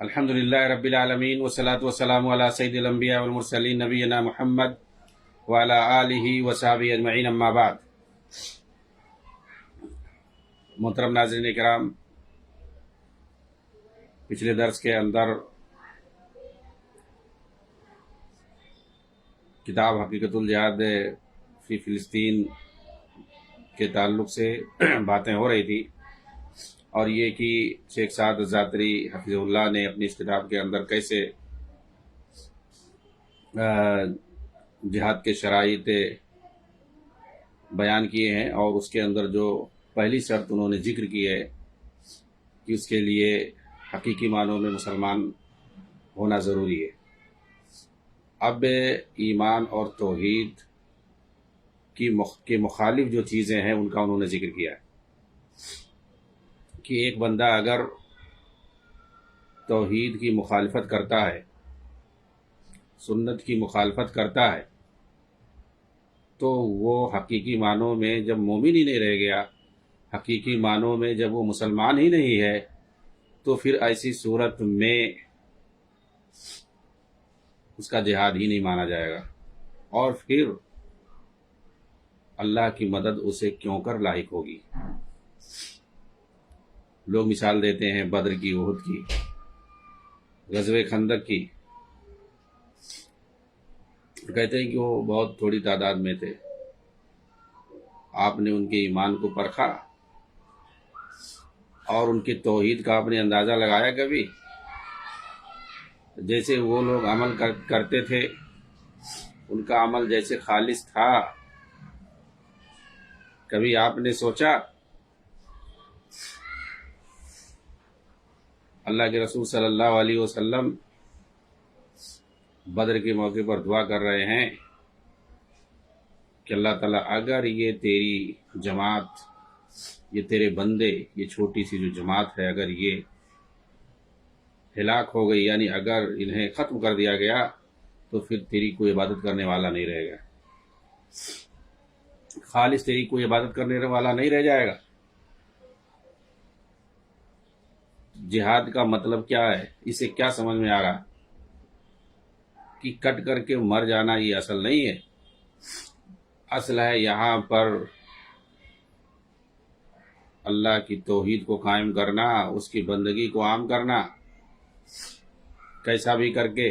الحمد للہ رب العالمین والصلاة والسلام علی سید الانبیاء والمرسلین نبینا محمد وعلی آلہ وصحبہ اجمعین، اما بعد۔ محترم ناظرین کرام، پچھلے درس کے اندر کتاب حقیقت الجہاد فی فلسطین کے تعلق سے باتیں ہو رہی تھی، اور یہ کہ شیخ سعد الزاتری حفظہ اللہ نے اپنی اس کتاب کے اندر کیسے جہاد کے شرائط بیان کیے ہیں، اور اس کے اندر جو پہلی شرط انہوں نے ذکر کی ہے کہ اس کے لیے حقیقی معنوں میں مسلمان ہونا ضروری ہے۔ اب ایمان اور توحید کی مخالف جو چیزیں ہیں ان کا انہوں نے ذکر کیا ہے کہ ایک بندہ اگر توحید کی مخالفت کرتا ہے، سنت کی مخالفت کرتا ہے، تو وہ حقیقی معنوں میں جب مومن ہی نہیں رہ گیا، حقیقی معنوں میں جب وہ مسلمان ہی نہیں ہے، تو پھر ایسی صورت میں اس کا جہاد ہی نہیں مانا جائے گا، اور پھر اللہ کی مدد اسے کیوں کر لاحق ہوگی۔ لوگ مثال دیتے ہیں بدر کی، احد کی، غزوہ خندق کی، کہتے ہیں کہ وہ بہت تھوڑی تعداد میں تھے، آپ نے ان کے ایمان کو پرکھا اور ان کی توحید کا آپ نے اندازہ لگایا کبھی؟ جیسے وہ لوگ عمل کرتے تھے، ان کا عمل جیسے خالص تھا، کبھی آپ نے سوچا؟ اللہ کے رسول صلی اللہ علیہ وسلم بدر کے موقع پر دعا کر رہے ہیں کہ اللہ تعالیٰ اگر یہ تیری جماعت، یہ تیرے بندے، یہ چھوٹی سی جو جماعت ہے، اگر یہ ہلاک ہو گئی، یعنی اگر انہیں ختم کر دیا گیا، تو پھر تیری کوئی عبادت کرنے والا نہیں رہے گا، خالص تیری کوئی عبادت کرنے والا نہیں رہ جائے گا۔ جہاد کا مطلب کیا ہے؟ اسے کیا سمجھ میں آ رہا کہ کٹ کر کے مر جانا یہ اصل نہیں ہے، اصل ہے یہاں پر اللہ کی توحید کو قائم کرنا، اس کی بندگی کو عام کرنا، کیسا بھی کر کے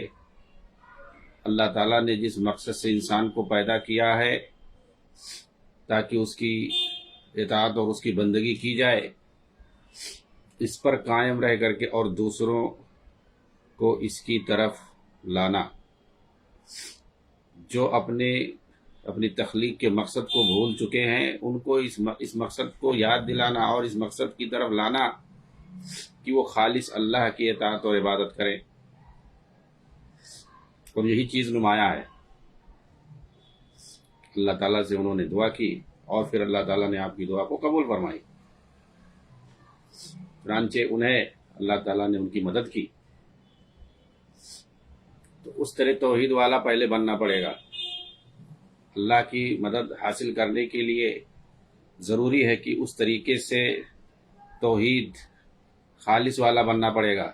اللہ تعالیٰ نے جس مقصد سے انسان کو پیدا کیا ہے تاکہ اس کی اطاعت اور اس کی بندگی کی جائے، اس پر قائم رہ کر کے اور دوسروں کو اس کی طرف لانا۔ جو اپنی تخلیق کے مقصد کو بھول چکے ہیں، ان کو اس مقصد کو یاد دلانا اور اس مقصد کی طرف لانا کہ وہ خالص اللہ کی اطاعت اور عبادت کریں، اور یہی چیز نمایاں ہے۔ اللہ تعالیٰ سے انہوں نے دعا کی، اور پھر اللہ تعالیٰ نے آپ کی دعا کو قبول فرمائی، چنانچہ انہیں اللہ تعالیٰ نے ان کی مدد کی۔ تو اس طرح توحید والا پہلے بننا پڑے گا۔ اللہ کی مدد حاصل کرنے کے لیے ضروری ہے کہ اس طریقے سے توحید خالص والا بننا پڑے گا۔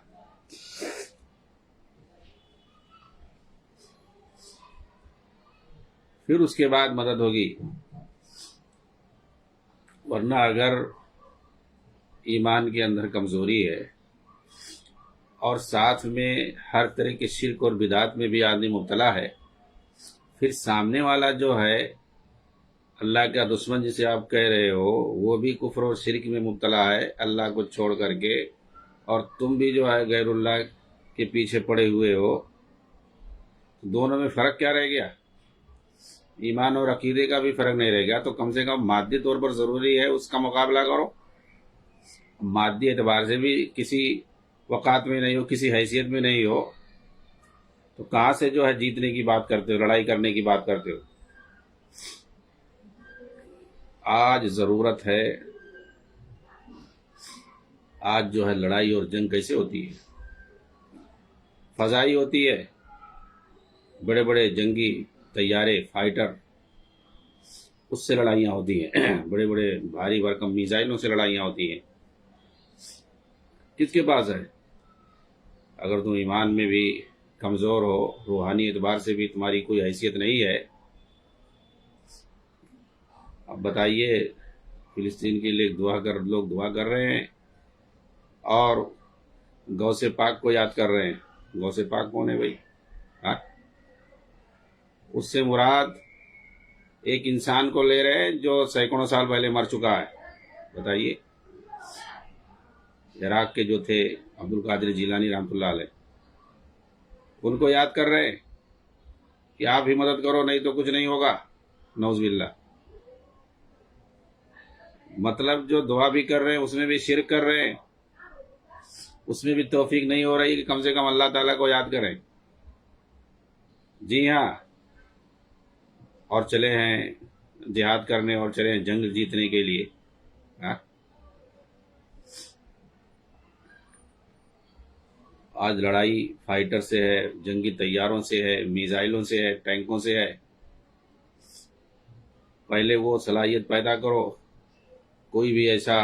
پھر اس کے بعد مدد ہوگی، ورنہ اگر ایمان کے اندر کمزوری ہے اور ساتھ میں ہر طرح کے شرک اور بدعات میں بھی آدمی مبتلا ہے، پھر سامنے والا جو ہے اللہ کا دشمن جسے آپ کہہ رہے ہو، وہ بھی کفر اور شرک میں مبتلا ہے اللہ کو چھوڑ کر کے، اور تم بھی جو ہے غیر اللہ کے پیچھے پڑے ہوئے ہو، دونوں میں فرق کیا رہ گیا؟ ایمان اور عقیدے کا بھی فرق نہیں رہ گیا، تو کم سے کم مادی طور پر ضروری ہے اس کا مقابلہ کرو۔ مادی اعتبار سے بھی کسی وقات میں نہیں ہو، کسی حیثیت میں نہیں ہو، تو کہاں سے جو ہے جیتنے کی بات کرتے ہو، لڑائی کرنے کی بات کرتے ہو؟ آج ضرورت ہے، آج جو ہے لڑائی اور جنگ کیسے ہوتی ہے؟ فضائی ہوتی ہے، بڑے بڑے جنگی طیارے، فائٹر، اس سے لڑائیاں ہوتی ہیں، بڑے بڑے بھاری بھرکم میزائلوں سے لڑائیاں ہوتی ہیں۔ کس کے پاس ہے؟ اگر تم ایمان میں بھی کمزور ہو، روحانی اعتبار سے بھی تمہاری کوئی حیثیت نہیں ہے، اب بتائیے فلسطین کے لیے لوگ دعا کر رہے ہیں اور غوث پاک کو یاد کر رہے ہیں۔ غوث پاک کون ہے بھائی؟ ہاں؟ اس سے مراد ایک انسان کو لے رہے ہیں جو سینکڑوں سال پہلے مر چکا ہے۔ بتائیے، عراق کے جو تھے عبد القادر جیلانی رحمۃ اللہ علیہ، ان کو یاد کر رہے ہیں کہ آپ ہی مدد کرو نہیں تو کچھ نہیں ہوگا، نعوذ باللہ۔ مطلب جو دعا بھی کر رہے ہیں اس میں بھی شرک کر رہے ہیں، اس میں بھی توفیق نہیں ہو رہی کہ کم سے کم اللہ تعالیٰ کو یاد کریں۔ جی ہاں، اور چلے ہیں جہاد کرنے اور چلے ہیں جنگ جیتنے کے لیے۔ ہاں؟ آج لڑائی فائٹر سے ہے، جنگی طیاروں سے ہے، میزائلوں سے ہے، ٹینکوں سے ہے۔ پہلے وہ صلاحیت پیدا کرو۔ کوئی بھی ایسا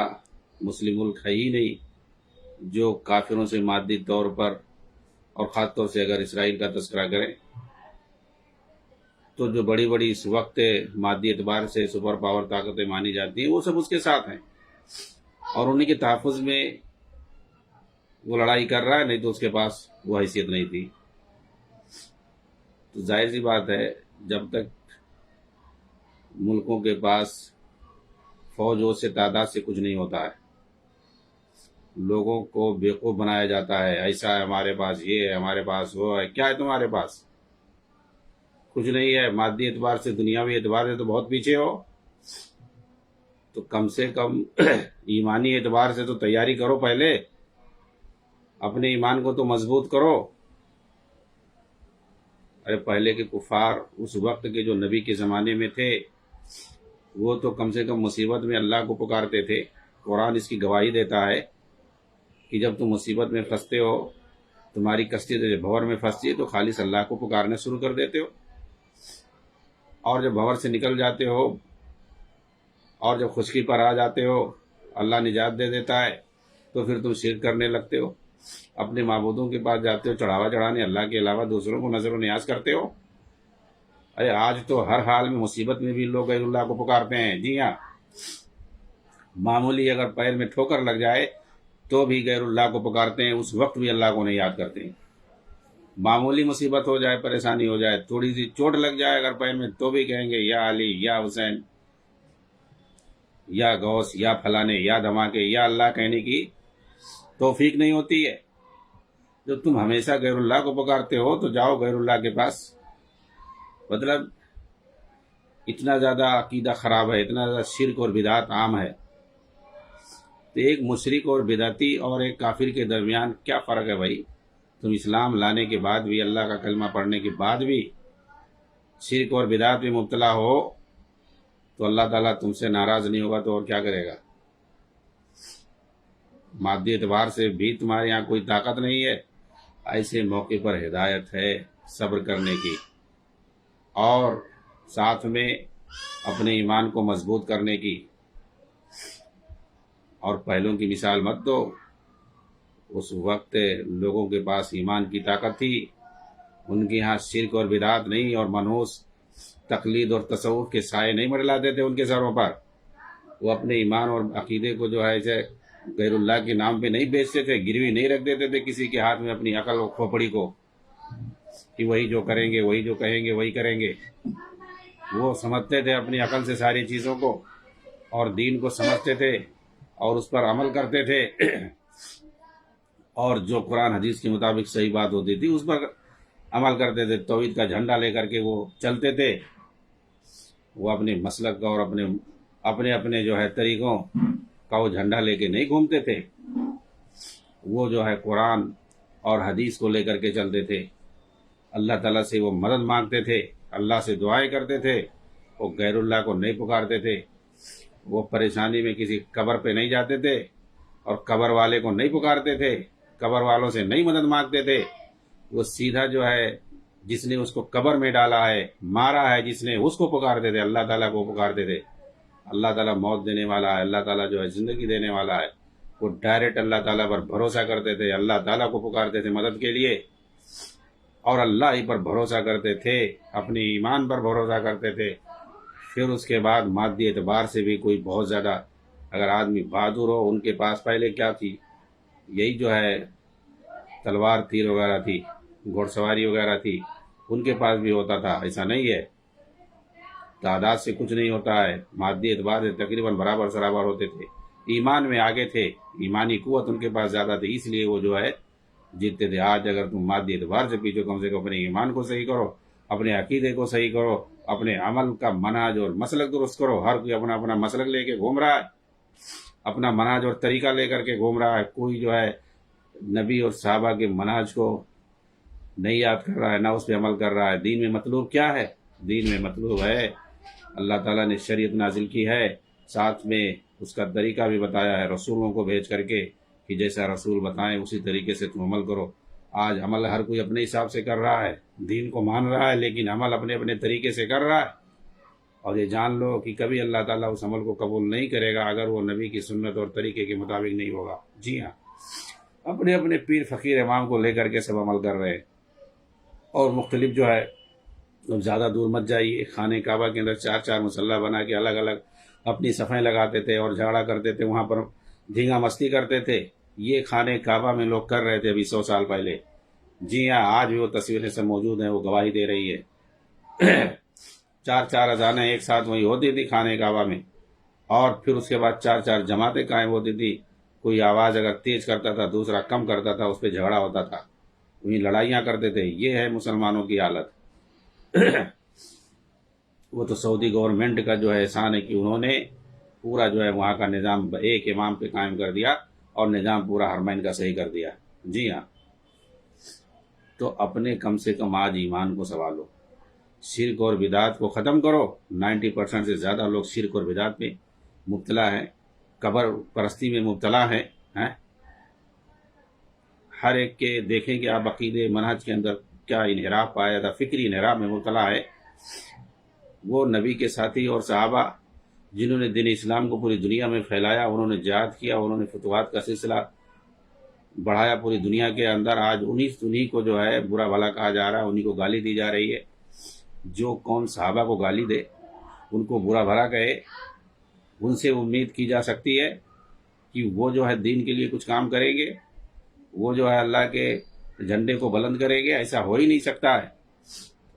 مسلم ملک ہے ہی نہیں جو کافروں سے مادی طور پر، اور خاص طور سے اگر اسرائیل کا تذکرہ کریں تو جو بڑی بڑی اس وقت مادی اعتبار سے سپر پاور طاقتیں مانی جاتی ہیں وہ سب اس کے ساتھ ہیں، اور انہی کے تحفظ میں وہ لڑائی کر رہا ہے، نہیں تو اس کے پاس وہ حیثیت نہیں تھی۔ تو ظاہر سی بات ہے جب تک ملکوں کے پاس فوجوں سے تعداد سے کچھ نہیں ہوتا ہے، لوگوں کو بیوقوف بنایا جاتا ہے، ایسا ہے ہمارے پاس، یہ ہے ہمارے پاس، وہ ہے۔ کیا ہے تمہارے پاس؟ کچھ نہیں ہے۔ مادی اعتبار سے، دنیاوی اعتبار سے تو بہت پیچھے ہو، تو کم سے کم ایمانی اعتبار سے تو تیاری کرو، پہلے اپنے ایمان کو تو مضبوط کرو۔ ارے پہلے کے کفار، اس وقت کے جو نبی کے زمانے میں تھے، وہ تو کم سے کم مصیبت میں اللہ کو پکارتے تھے۔ قرآن اس کی گواہی دیتا ہے کہ جب تم مصیبت میں پھنستے ہو، تمہاری کشتی جب بھور میں پھنستی ہے تو خالص اللہ کو پکارنا شروع کر دیتے ہو، اور جب بھور سے نکل جاتے ہو اور جب خشکی پر آ جاتے ہو، اللہ نجات دے دیتا ہے، تو پھر تم شرک کرنے لگتے ہو، اپنے معبودوں کے پاس جاتے ہو چڑھاوا چڑھانے، اللہ کے علاوہ دوسروں کو نظر و نیاز کرتے ہو۔ ارے آج تو ہر حال میں مصیبت میں بھی لوگ غیر اللہ کو پکارتے ہیں۔ جی ہاں، معمولی اگر پیر میں ٹھوکر لگ جائے تو بھی غیر اللہ کو پکارتے ہیں، اس وقت بھی اللہ کو نہیں یاد کرتے ہیں۔ معمولی مصیبت ہو جائے، پریشانی ہو جائے، تھوڑی سی چوٹ لگ جائے اگر پیر میں، تو بھی کہیں گے یا علی، یا حسین، یا غوث، یا فلانے، یا دھماکے، یا اللہ کہنے کی توفیق نہیں ہوتی ہے۔ جب تم ہمیشہ غیر اللہ کو پکارتے ہو تو جاؤ غیر اللہ کے پاس۔ مطلب اتنا زیادہ عقیدہ خراب ہے، اتنا زیادہ شرک اور بدعت عام ہے، تو ایک مشرک اور بدعتی اور ایک کافر کے درمیان کیا فرق ہے بھائی؟ تم اسلام لانے کے بعد بھی، اللہ کا کلمہ پڑھنے کے بعد بھی شرک اور بدعت میں مبتلا ہو تو اللہ تعالیٰ تم سے ناراض نہیں ہوگا تو اور کیا کرے گا؟ مادی اعتبار سے بھی تمہارے یہاں کوئی طاقت نہیں ہے، ایسے موقع پر ہدایت ہے صبر کرنے کی، اور ساتھ میں اپنے ایمان کو مضبوط کرنے کی۔ اور پہلوں کی مثال مت دو، اس وقت لوگوں کے پاس ایمان کی طاقت تھی، ان کے ہاں شرک اور بدعت نہیں، اور منحوس تقلید اور تصوف کے سائے نہیں منڈلاتے تھے ان کے سروں پر۔ وہ اپنے ایمان اور عقیدے کو جو ہے اسے غیر اللہ کے نام پہ نہیں بیچتے تھے، گروی نہیں رکھ دیتے تھے کسی کے ہاتھ میں اپنی عقل و کھوپڑی کو کہ وہی جو کریں گے، وہی جو کہیں گے وہی کریں گے۔ وہ سمجھتے تھے اپنی عقل سے ساری چیزوں کو، اور دین کو سمجھتے تھے اور اس پر عمل کرتے تھے، اور جو قرآن حدیث کے مطابق صحیح بات ہوتی تھی اس پر عمل کرتے تھے۔ توحید کا جھنڈا لے کر کے وہ چلتے تھے، وہ اپنے مسلک کا اور اپنے جو ہے طریقوں کا وہ جھنڈا لے کے نہیں گھومتے تھے، وہ جو ہے قرآن اور حدیث کو لے کر کے چلتے تھے۔ اللہ تعالیٰ سے وہ مدد مانگتے تھے، اللہ سے دعائیں کرتے تھے، وہ غیر اللہ کو نہیں پکارتے تھے۔ وہ پریشانی میں کسی قبر پہ نہیں جاتے تھے اور قبر والے کو نہیں پکارتے تھے، قبر والوں سے نہیں مدد مانگتے تھے۔ وہ سیدھا جو ہے جس نے اس کو قبر میں ڈالا ہے، مارا ہے جس نے، اس کو پکارتے تھے، اللہ تعالیٰ کو پکارتے تھے۔ اللہ تعالیٰ موت دینے والا ہے، اللہ تعالیٰ جو ہے زندگی دینے والا ہے، وہ ڈائریکٹ اللہ تعالیٰ پر بھروسہ کرتے تھے، اللہ تعالیٰ کو پکارتے تھے مدد کے لیے، اور اللہ ہی پر بھروسہ کرتے تھے، اپنے ایمان پر بھروسہ کرتے تھے۔ پھر اس کے بعد مادی اعتبار سے بھی کوئی بہت زیادہ اگر آدمی بہادر ہو، ان کے پاس پہلے کیا تھی، یہی جو ہے تلوار تیر وغیرہ تھی، گھوڑ سواری وغیرہ تھی، ان کے پاس بھی ہوتا تھا، ایسا نہیں ہے۔ تعداد سے کچھ نہیں ہوتا ہے، مادی اعتبار سے تقریباً برابر سرابر ہوتے تھے، ایمان میں آگے تھے، ایمانی قوت ان کے پاس زیادہ تھی، اس لیے وہ جو ہے جیتتے تھے۔ آج اگر تم مادی اعتبار سے پیچھو، کم سے کم اپنے ایمان کو صحیح کرو، اپنے عقیدے کو صحیح کرو، اپنے عمل کا منہج اور مسلک درست کرو۔ ہر کوئی اپنا اپنا مسلک لے کے گھوم رہا ہے، اپنا منہج اور طریقہ لے کر کے گھوم رہا ہے، کوئی جو ہے نبی اور صحابہ کے منہج کو نہیں یاد کر رہا ہے، نہ اس پہ عمل کر رہا ہے۔ دین میں مطلوب کیا ہے؟ دین میں مطلوب ہے اللہ تعالیٰ نے شریعت نازل کی ہے، ساتھ میں اس کا طریقہ بھی بتایا ہے رسولوں کو بھیج کر کے، کہ جیسا رسول بتائیں اسی طریقے سے تم عمل کرو۔ آج عمل ہر کوئی اپنے حساب سے کر رہا ہے، دین کو مان رہا ہے، لیکن عمل اپنے اپنے طریقے سے کر رہا ہے، اور یہ جان لو کہ کبھی اللہ تعالیٰ اس عمل کو قبول نہیں کرے گا اگر وہ نبی کی سنت اور طریقے کے مطابق نہیں ہوگا۔ جی ہاں، اپنے اپنے پیر فقیر امام کو لے کر کے سب عمل کر رہے ہیں، اور مختلف جو ہے اب زیادہ دور مت جائیے، خانہ کعبہ کے اندر چار چار مصلی بنا کے الگ الگ اپنی صفیں لگاتے تھے اور جھگڑا کرتے تھے، وہاں پر دھینگا مستی کرتے تھے۔ یہ خانہ کعبہ میں لوگ کر رہے تھے ابھی 100 سال پہلے۔ جی ہاں، آج بھی وہ تصویریں سب موجود ہیں، وہ گواہی دے رہی ہے۔ چار چار اذانیں ایک ساتھ وہی ہوتی تھی خانہ کعبہ میں، اور پھر اس کے بعد چار چار جماعتیں قائم ہوتی تھی۔ کوئی آواز اگر تیز کرتا تھا، دوسرا کم کرتا تھا، اس پہ جھگڑا ہوتا تھا، وہیں لڑائیاں کرتے تھے۔ یہ ہے مسلمانوں کی حالت۔ وہ تو سعودی گورنمنٹ کا جو ہے احسان ہے کہ انہوں نے پورا جو ہے وہاں کا نظام ایک امام پہ قائم کر دیا، اور نظام پورا حرمین کا صحیح کر دیا۔ جی ہاں، تو اپنے کم سے کم آج ایمان کو سنبھالو، شرک اور بدعات کو ختم کرو۔ 90% سے زیادہ لوگ شرک اور بدعات میں مبتلا ہیں، قبر پرستی میں مبتلا ہیں۔ ہر ایک کے دیکھیں کہ آپ عقیدے منہج کے اندر کیا انحراف پایا تھا، فکری انحراف میں مبتلا ہے۔ وہ نبی کے ساتھی اور صحابہ جنہوں نے دین اسلام کو پوری دنیا میں پھیلایا، انہوں نے جہاد کیا، انہوں نے فتوحات کا سلسلہ بڑھایا پوری دنیا کے اندر۔ آج انہی کو جو ہے برا بھلا کہا جا رہا ہے، انہی کو گالی دی جا رہی ہے۔ جو قوم صحابہ کو گالی دے، ان کو برا بھلا کہے، ان سے امید کی جا سکتی ہے کہ وہ جو ہے دین کے لیے کچھ کام کریں گے، وہ جو ہے اللہ کے جھنڈے کو بلند کریں گے؟ ایسا ہو ہی نہیں سکتا ہے۔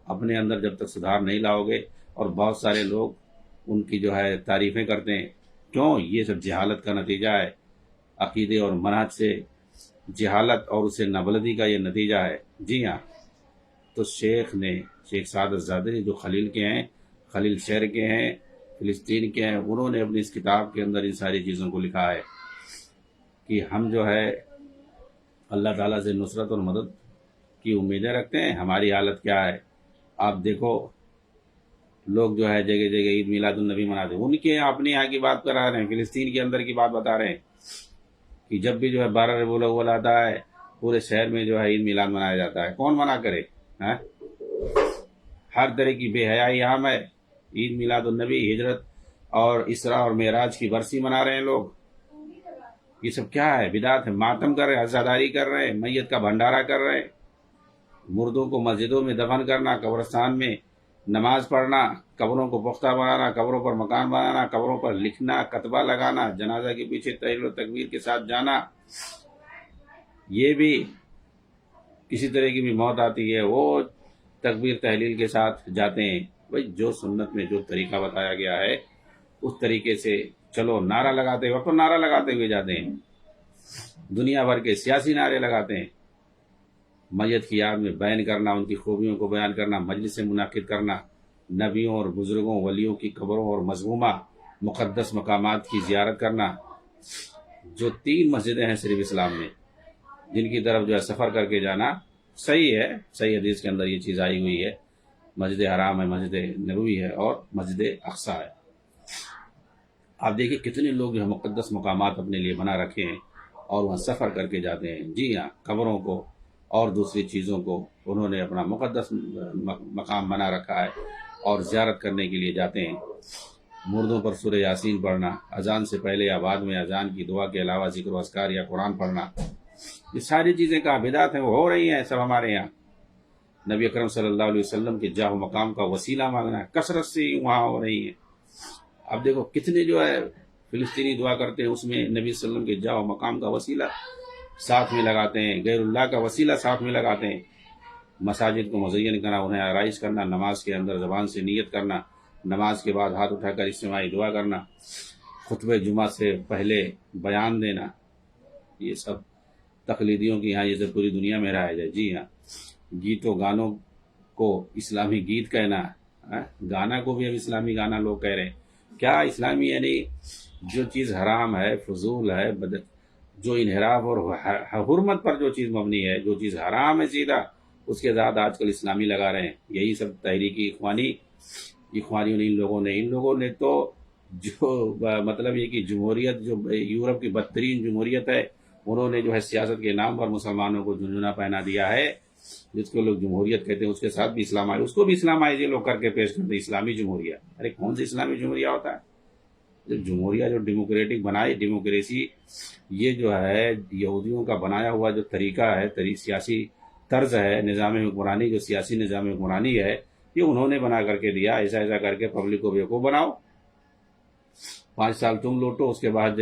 اپنے اندر جب تک سدھار نہیں لاؤ گے، اور بہت سارے لوگ ان کی جو ہے تعریفیں کرتے ہیں، کیوں؟ یہ سب جہالت کا نتیجہ ہے، عقیدے اور منہج سے جہالت اور اسے نابلدی کا یہ نتیجہ ہے۔ جی ہاں، تو شیخ سعادت زادری جو خلیل کے ہیں، خلیل شہر کے ہیں، فلسطین کے ہیں، انہوں نے اپنی اس کتاب کے اندر ان ساری چیزوں کو لکھا ہے کہ ہم جو ہے اللہ تعالیٰ سے نصرت اور مدد کی امیدیں رکھتے ہیں۔ ہماری حالت کیا ہے؟ آپ دیکھو، لوگ جو ہے جگہ جگہ عید میلاد النبی مناتے ہیں، ان کے اپنے یہاں کی بات کرا رہے ہیں، فلسطین کے اندر کی بات بتا رہے ہیں کہ جب بھی جو ہے 12 ربیع الاول آتا ہے، پورے شہر میں جو ہے عید میلاد منایا جاتا ہے۔ کون منع کرے؟ ہر طرح کی بے حیائی عام ہے۔ عید میلاد النبی، ہجرت اور اسراء اور معراج کی برسی منا رہے ہیں لوگ۔ یہ سب کیا ہے؟ بدعت ہے۔ ماتم کر رہے ہیں، عزاداری کر رہے ہیں، میت کا بھنڈارا کر رہے ہیں، مردوں کو مسجدوں میں دفن کرنا، قبرستان میں نماز پڑھنا، قبروں کو پختہ بنانا، قبروں پر مکان بنانا، قبروں پر لکھنا، کتبہ لگانا، جنازہ کے پیچھے تحلیل و تکبیر کے ساتھ جانا۔ یہ بھی کسی طرح کی بھی موت آتی ہے، وہ تکبیر تحلیل کے ساتھ جاتے ہیں۔ بھائی جو سنت میں جو طریقہ بتایا گیا ہے اس طریقے سے چلو۔ نعرہ لگاتے وقت تو نعرہ لگاتے ہوئے جاتے ہیں، دنیا بھر کے سیاسی نعرے لگاتے ہیں، میت کی یاد میں بیان کرنا، ان کی خوبیوں کو بیان کرنا، مجلسیں منعقد کرنا، نبیوں اور بزرگوں ولیوں کی قبروں اور مظلومہ مقدس مقامات کی زیارت کرنا۔ جو 3 مسجدیں ہیں صرف اسلام میں، جن کی طرف جو ہے سفر کر کے جانا صحیح ہے، صحیح حدیث کے اندر یہ چیز آئی ہوئی ہے۔ مسجد حرام ہے، مسجد نبوی ہے، اور مسجد اقصی ہے۔ آپ دیکھیں کتنے لوگ جو ہے مقدس مقامات اپنے لیے بنا رکھے ہیں اور وہاں سفر کر کے جاتے ہیں۔ جی ہاں، قبروں کو اور دوسری چیزوں کو انہوں نے اپنا مقدس مقام بنا رکھا ہے اور زیارت کرنے کے لیے جاتے ہیں۔ مردوں پر سورہ یاسین پڑھنا، اذان سے پہلے یا بعد میں اذان کی دعا کے علاوہ ذکر و اذکار یا قرآن پڑھنا، یہ ساری چیزیں کہاں بدعت ہیں، وہ ہو رہی ہیں سب ہمارے یہاں۔ نبی اکرم صلی اللہ علیہ وسلم کے جاہ و مقام کا وسیلہ مانگنا کثرت سے وہاں ہو رہی ہیں۔ اب دیکھو کتنے جو ہے فلسطینی دعا کرتے ہیں، اس میں نبی صلی اللہ علیہ وسلم کے جاہ و مقام کا وسیلہ ساتھ میں لگاتے ہیں، غیر اللہ کا وسیلہ ساتھ میں لگاتے ہیں۔ مساجد کو مزین کرنا، انہیں آرائش کرنا، نماز کے اندر زبان سے نیت کرنا، نماز کے بعد ہاتھ اٹھا کر اجتماعی دعا کرنا، خطبہ جمعہ سے پہلے بیان دینا، یہ سب تقلیدیوں کی یہاں یہ تو پوری دنیا میں رائج ہے۔ جی ہاں، گیتوں گانوں کو اسلامی گیت کہنا، گانا کو بھی اب اسلامی گانا لوگ کہہ رہے ہیں۔ کیا اسلامی یعنی جو چیز حرام ہے، فضول ہے، جو انحراف اور حرمت پر جو چیز مبنی ہے، جو چیز حرام ہے سیدھا، اس کے ساتھ آج کل اسلامی لگا رہے ہیں۔ یہی سب تحریکی اخوانیوں نے ان لوگوں نے تو جو مطلب یہ کہ جمہوریت جو یورپ کی بدترین جمہوریت ہے، انہوں نے جو ہے سیاست کے نام پر مسلمانوں کو جھنجھنا پہنا دیا ہے، جس کو لوگ جمہوریت کہتے ہیں، اس کے ساتھ بھی اسلام آئے، اس کو بھی اسلام آئے یہ لوگ کر کے پیش کرتے ہیں اسلامی جمہوریہ۔ ارے کون سی اسلامی جمہوریہ ہوتا ہے؟ جو جمہوریہ جو ڈیموکریٹک بنائی، ڈیموکریسی یہ جو ہے یہودیوں کا بنایا ہوا جو طریقہ ہے، سیاسی طرز ہے، نظام حکمرانی جو سیاسی نظام حکمرانی ہے، یہ انہوں نے بنا کر کے دیا۔ ایسا کر کے پبلک کو بیوقوف بناؤ، 5 سال تم لوٹو، اس کے بعد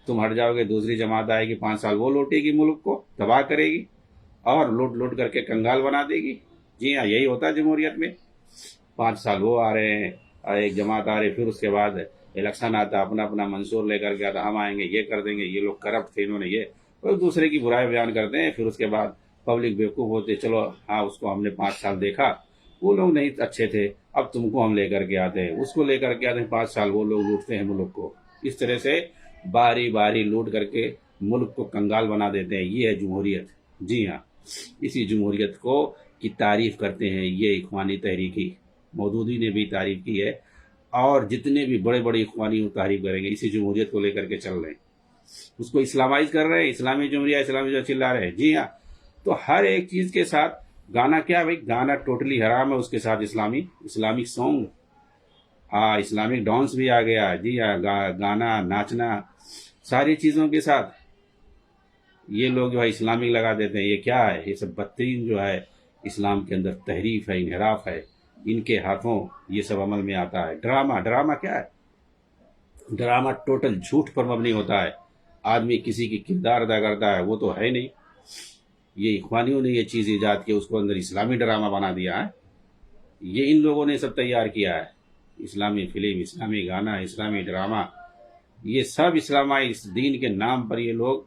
تم ہٹ جاؤ گے، دوسری جماعت آئے گی، 5 سال وہ لوٹے گی، ملک کو تباہ کرے گی اور لوٹ کر کے کنگال بنا دے گی۔ جی ہاں، یہی ہوتا ہے جمہوریت میں۔ 5 سال وہ آ رہے ہیں، ایک جماعت آ رہی، پھر اس کے بعد الیکشن آتا، اپنا منشور لے کر کے آتا، ہم آئیں گے، یہ کر دیں گے، یہ لوگ کرپٹ تھے، انہوں نے یہ، ایک دوسرے کی برائی بیان کرتے ہیں، پھر اس کے بعد پبلک بیوقوف ہوتے، چلو ہاں اس کو ہم نے 5 سال دیکھا، وہ لوگ نہیں اچھے تھے، اب تم کو ہم لے کر کے آتے ہیں، اس کو لے کر کے آتے ہیں، 5 سال وہ لوگ لوٹتے ہیں ملک کو۔ اس طرح سے باری باری لوٹ کر کے ملک کو کنگال بنا دیتے ہیں، یہ ہے جمہوریت۔ جی ہاں، اسی جمہوریت کی تعریف کرتے ہیں یہ اخوانی تحریکی، مودودی نے بھی تعریف کی ہے، اور جتنے بھی بڑے بڑے اخوانی وہ تعریف کریں گے، اسی جمہوریت کو لے کر کے چل رہے ہیں، اس کو اسلامائز کر رہے ہیں، اسلامی جمہوریہ، اسلامی جو چلا رہے ہیں۔ جی ہاں، تو ہر ایک چیز کے ساتھ گانا کیا بھائی، گانا ٹوٹلی حرام ہے، اس کے ساتھ اسلامک سانگ، اسلامک ڈانس بھی آ گیا۔ جی ہاں، گانا، ناچنا، ساری چیزوں کے ساتھ یہ لوگ جو ہے اسلامک لگا دیتے ہیں۔ یہ کیا ہے؟ یہ سب بدترین جو ہے اسلام کے اندر تحریف ہے، انحراف ہے، ان کے ہاتھوں یہ سب عمل میں آتا ہے۔ ڈرامہ کیا ہے؟ ڈرامہ ٹوٹل جھوٹ پر مبنی ہوتا ہے، آدمی کسی کی کردار ادا کرتا ہے، وہ تو ہے نہیں، یہ اخوانیوں نے یہ چیز ایجاد کی، اس کو اندر اسلامی ڈرامہ بنا دیا ہے، یہ ان لوگوں نے سب تیار کیا ہے، اسلامی فلم، اسلامی گانا، اسلامی ڈرامہ، یہ سب اسلامی اس دین کے نام پر یہ لوگ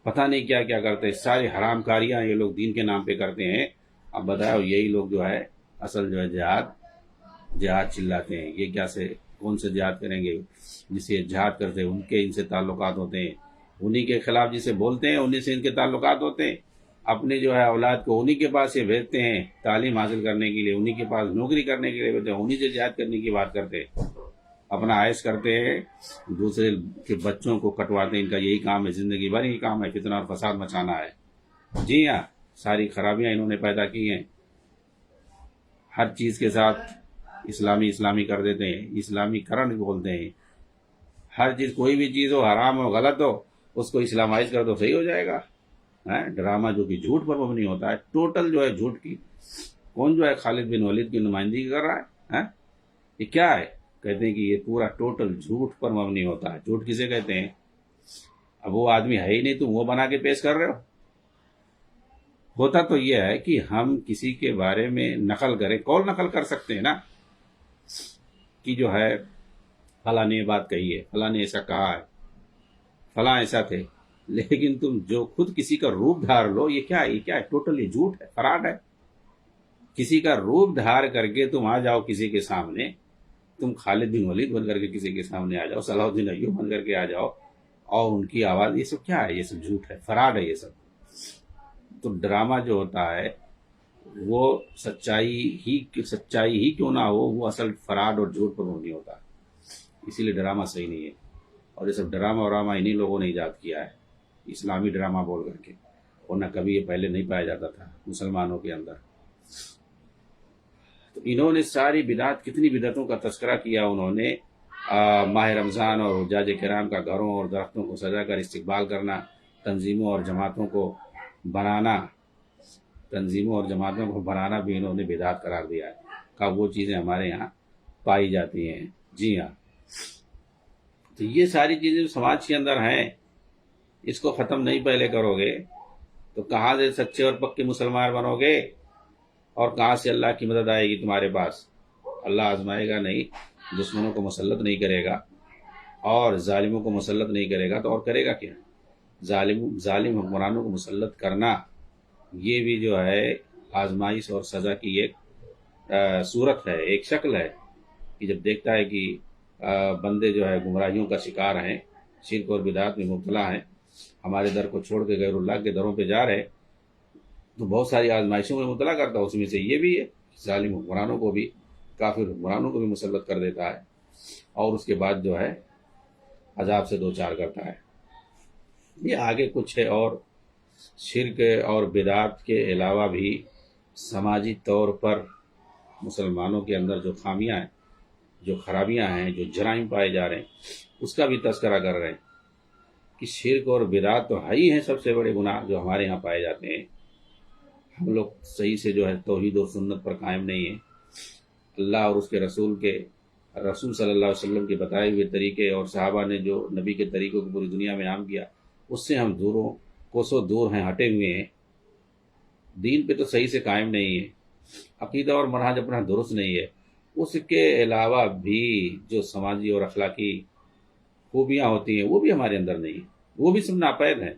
پتہ نہیں کیا کیا کرتے ہیں، ساری حرام کاریاں یہ لوگ دین کے نام پہ کرتے ہیں۔ اب بتاؤ، یہی لوگ جو ہے اصل جو ہے جہاد چلاتے ہیں، یہ کون سے جہاد کریں گے؟ جسے جہاد کرتے ہیں ان سے تعلقات ہوتے ہیں، انہی کے خلاف جسے بولتے ہیں انہی سے ان کے تعلقات ہوتے ہیں، اپنے جو ہے اولاد کو انہی کے پاس یہ بھیجتے ہیں تعلیم حاصل کرنے کے لیے، انہی کے پاس نوکری کرنے کے لیے بھیجتے ہیں، انہی سے جہاد کرنے کی بات کرتے ہیں، اپنا عائش کرتے ہیں، دوسرے کے بچوں کو کٹواتے ہیں، ان کا یہی کام ہے، زندگی بھر یہی کام ہے، فتنہ اور فساد مچانا ہے۔ جی ہاں، ساری خرابیاں انہوں نے پیدا کی ہیں، ہر چیز کے ساتھ اسلامی کر دیتے ہیں، اسلامی کرن بولتے ہیں، ہر چیز، کوئی بھی چیز ہو، حرام ہو، غلط ہو، اس کو اسلامائز کر دو، صحیح ہو جائے گا۔ ڈرامہ جو کہ جھوٹ پر مبنی ہوتا ہے، ٹوٹل جو ہے جھوٹ کی، کون جو ہے خالد بن ولید کی نمائندگی کر رہا ہے؟ یہ کیا ہے؟ کہتے ہیں کہ یہ پورا ٹوٹل جھوٹ پر مبنی ہوتا ہے۔ جھوٹ کسے کہتے ہیں؟ اب وہ آدمی ہے ہی نہیں، تم وہ بنا کے پیش کر رہے ہو۔ ہوتا تو یہ ہے کہ ہم کسی کے بارے میں نقل کریں، قول نقل کر سکتے ہیں نا، کہ جو ہے فلاں نے یہ بات کہی ہے، فلاں نے ایسا کہا ہے، فلاں ایسا تھے، لیکن تم جو خود کسی کا روپ دھار لو، یہ کیا ہے؟ ٹوٹل یہ جھوٹ ہے، فراڈ ہے۔ کسی کا روپ دھار کر کے تم آ جاؤ کسی کے سامنے، تم خالد بن ولید بن کر کے کسی کے سامنے آ جاؤ، صلاح الدین ایوب بن کر کے آ جاؤ، اور ان کی آواز، یہ سب کیا ہے؟ یہ سب جھوٹ ہے، فراڈ ہے یہ سب۔ تو ڈرامہ جو ہوتا ہے وہ سچائی ہی کیوں نہ ہو، وہ اصل فراڈ اور جھوٹ پر مبنی ہوتا ہے، اسی لیے ڈرامہ صحیح نہیں ہے۔ اور یہ سب ڈرامہ انہی لوگوں نے ایجاد کیا ہے، اسلامی ڈرامہ بول کر کے، ورنہ کبھی یہ پہلے نہیں پایا جاتا تھا مسلمانوں کے اندر۔ تو انہوں نے ساری بدعت، کتنی بدعتوں کا تذکرہ کیا انہوں نے، ماہ رمضان اور حجاج کرام کا گھروں اور درختوں کو سجا کر استقبال کرنا، تنظیموں اور جماعتوں کو بنانا بھی انہوں نے بدعت قرار دیا ہے، کہ وہ چیزیں ہمارے یہاں پائی جاتی ہیں۔ جی ہاں، تو یہ ساری چیزیں جو سماج کے اندر ہیں، اس کو ختم نہیں پہلے کرو گے تو کہاں سے سچے اور پکے مسلمان بنو گے، اور کہاں سے اللہ کی مدد آئے گی تمہارے پاس؟ اللہ آزمائے گا نہیں، دشمنوں کو مسلط نہیں کرے گا اور ظالموں کو مسلط نہیں کرے گا تو اور کرے گا کیا؟ ظالم حکمرانوں کو مسلط کرنا یہ بھی جو ہے آزمائش اور سزا کی ایک صورت ہے، ایک شکل ہے، کہ جب دیکھتا ہے کہ بندے جو ہے گمراہیوں کا شکار ہیں، شرک اور بدعات میں مبتلا ہیں، ہمارے در کو چھوڑ کے غیر اللہ کے دروں پہ جا رہے، تو بہت ساری آزمائشوں میں مبتلا کرتا ہے، اس میں سے یہ بھی ہے، ظالم حکمرانوں کو بھی، کافر حکمرانوں کو بھی مسلط کر دیتا ہے، اور اس کے بعد جو ہے عذاب سے دوچار کرتا ہے۔ یہ آگے کچھ ہے، اور شرک اور بدعات کے علاوہ بھی سماجی طور پر مسلمانوں کے اندر جو خامیاں ہیں، جو خرابیاں ہیں، جو جرائم پائے جا رہے ہیں، اس کا بھی تذکرہ کر رہے ہیں کہ شرک اور بدعات تو ہے ہی ہیں سب سے بڑے گناہ جو ہمارے یہاں پائے جاتے ہیں۔ ہم لوگ صحیح سے جو ہے توحید اور سنت پر قائم نہیں ہیں، اللہ اور اس کے رسول صلی اللہ علیہ وسلم کے بتائے ہوئے طریقے اور صحابہ نے جو نبی کے طریقوں کو پوری دنیا میں عام کیا، اس سے ہم کوسوں دور ہیں، ہٹے ہوئے ہیں، دین پہ تو صحیح سے قائم نہیں ہے، عقیدہ اور منہج اپنا درست نہیں ہے، اس کے علاوہ بھی جو سماجی اور اخلاقی خوبیاں ہوتی ہیں وہ بھی ہمارے اندر نہیں ہیں، وہ بھی سب ناپید ہیں۔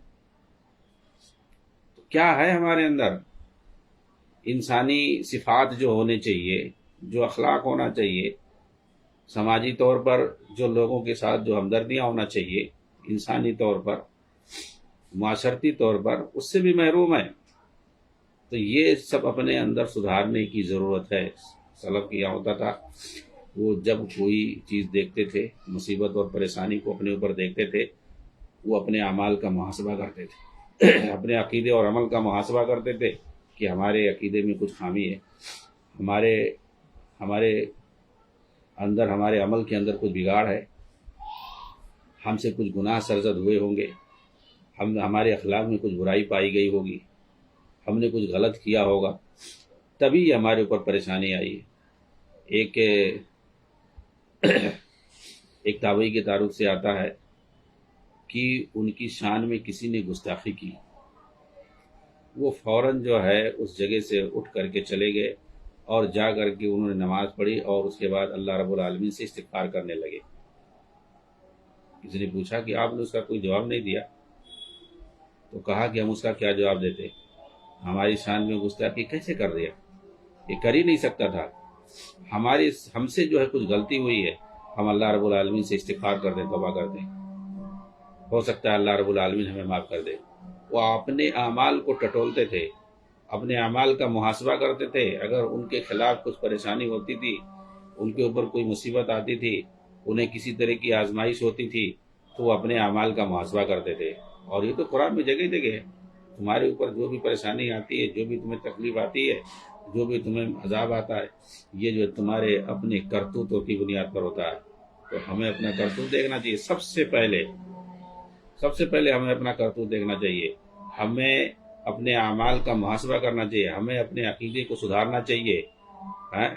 تو کیا ہے ہمارے اندر؟ انسانی صفات جو ہونے چاہیے، جو اخلاق ہونا چاہیے، سماجی طور پر جو لوگوں کے ساتھ جو ہمدردیاں ہونا چاہیے، انسانی طور پر، معاشرتی طور پر، اس سے بھی محروم ہے۔ تو یہ سب اپنے اندر سدھارنے کی ضرورت ہے۔ سلف کیا ہوتا تھا، وہ جب کوئی چیز دیکھتے تھے، مصیبت اور پریشانی کو اپنے اوپر دیکھتے تھے، وہ اپنے اعمال کا محاسبہ کرتے تھے، اپنے عقیدے اور عمل کا محاسبہ کرتے تھے کہ ہمارے عقیدے میں کچھ خامی ہے، ہمارے اندر، ہمارے عمل کے اندر کچھ بگاڑ ہے، ہم سے کچھ گناہ سرزد ہوئے ہوں گے، ہمارے اخلاق میں کچھ برائی پائی گئی ہوگی، ہم نے کچھ غلط کیا ہوگا، تبھی یہ ہمارے اوپر پریشانی آئی ہے۔ ایک تابعی کے تعارف سے آتا ہے کہ ان کی شان میں کسی نے گستاخی کی، وہ فوراً جو ہے اس جگہ سے اٹھ کر کے چلے گئے اور جا کر کے انہوں نے نماز پڑھی، اور اس کے بعد اللہ رب العالمین سے استغفار کرنے لگے۔ کسی نے پوچھا کہ آپ نے اس کا کوئی جواب نہیں دیا، تو کہا کہ ہم اس کا کیا جواب دیتے، ہماری شان میں گستاخی کیسے کر دیا، یہ کر ہی نہیں سکتا تھا، ہم سے جو ہے کچھ غلطی ہوئی ہے، ہم اللہ رب العالمین سے استغفار کر دیں، توبہ کر دیں، ہو سکتا ہے اللہ رب العالمین ہمیں معاف کر دے۔ وہ اپنے اعمال کو ٹٹولتے تھے، اپنے اعمال کا محاسبہ کرتے تھے، اگر ان کے خلاف کچھ پریشانی ہوتی تھی، ان کے اوپر کوئی مصیبت آتی تھی، انہیں کسی طرح کی آزمائش ہوتی تھی، تو وہ اپنے اعمال کا محاسبہ کرتے تھے۔ اور یہ تو قرآن میں جگہ جگہ ہے، تمہارے اوپر جو بھی پریشانی آتی ہے، جو بھی تمہیں تکلیف آتی ہے، جو بھی تمہیں عذاب آتا ہے، یہ جو تمہارے اپنے کرتوتوں کی بنیاد پر ہوتا ہے۔ تو ہمیں اپنا کرتوت دیکھنا چاہیے، سب سے پہلے ہمیں اپنا کرتوت دیکھنا چاہیے، ہمیں اپنے اعمال کا محاسبہ کرنا چاہیے، ہمیں اپنے عقیدے کو سدھارنا چاہیے۔